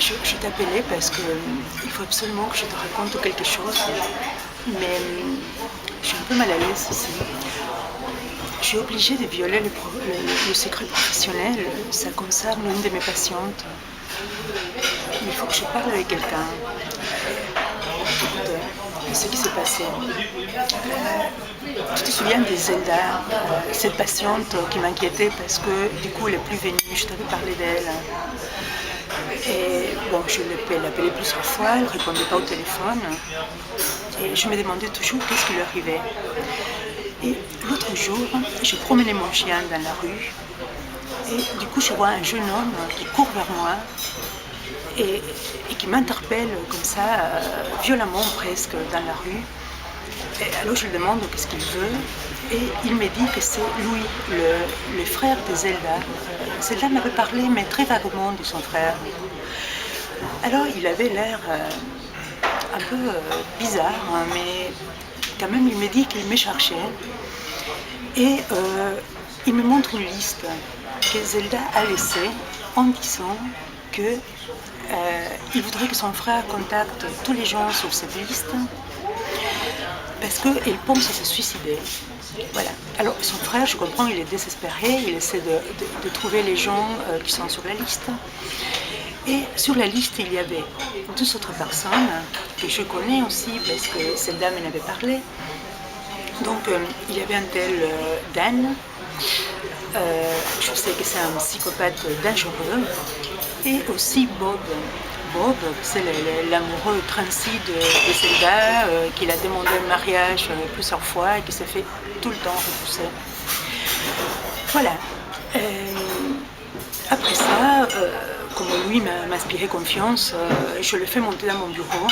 Je t'appelais parce que il faut absolument que je te raconte quelque chose, mais je suis un peu mal à l'aise ici. Je suis obligée de violer le secret professionnel. Ça concerne une de mes patientes. Il faut que je parle avec quelqu'un. Écoute, ce qui s'est passé. Tu te souviens de Zelda, cette patiente qui m'inquiétait parce que du coup elle est plus venue, je t'avais parlé d'elle. Et bon, je l'appelais plusieurs fois, elle ne répondait pas au téléphone. Et je me demandais toujours qu'est-ce qui lui arrivait. Et l'autre jour, je promenais mon chien dans la rue. Et du coup, je vois un jeune homme qui court vers moi et qui m'interpelle comme ça, violemment presque, dans la rue. Et alors je lui demande qu'est-ce qu'il veut. Et il me dit que c'est Louis, le frère de Zelda. Zelda m'avait parlé, mais très vaguement, de son frère. Alors il avait l'air un peu bizarre, hein, mais quand même il me dit qu'il me cherchait. Et il me montre une liste que Zelda a laissée en disant que il voudrait que son frère contacte tous les gens sur cette liste parce qu'il pense se suicider. Voilà. Alors son frère, je comprends, il est désespéré, il essaie de trouver les gens qui sont sur la liste. Et sur la liste, il y avait deux autres personnes que je connais aussi parce que cette dame m'en avait parlé. Donc il y avait un tel Dan, je sais que c'est un psychopathe dangereux, et aussi Bob. Bob, c'est l'amoureux transi de Zelda, qu'il a demandé un mariage plusieurs fois et qui s'est fait tout le temps repousser. Voilà. Après ça, comme lui m'a inspiré confiance, je le fais monter dans mon bureau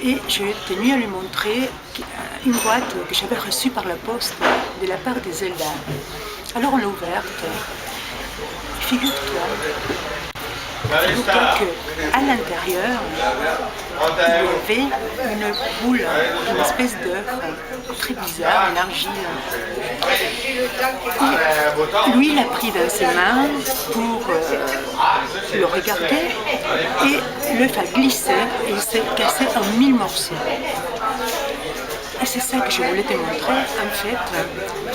et j'ai tenu à lui montrer une boîte que j'avais reçue par la poste de la part de Zelda. Alors on l'a ouverte. Figure-toi qu'à l'intérieur, il y avait une boule, une espèce d'œuf très bizarre, en argile. Et lui, il l'a pris dans ses mains pour le regarder et l'œuf a glissé et il s'est cassé en 1000 morceaux. Et c'est ça que je voulais te montrer, en fait.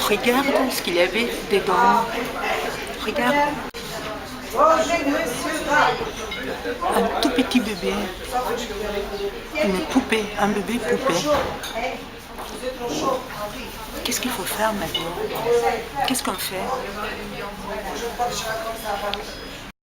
Regarde ce qu'il y avait dedans. Regarde. Un tout petit bébé, une poupée, un bébé poupée. Qu'est-ce qu'il faut faire maintenant? Qu'est-ce qu'on fait?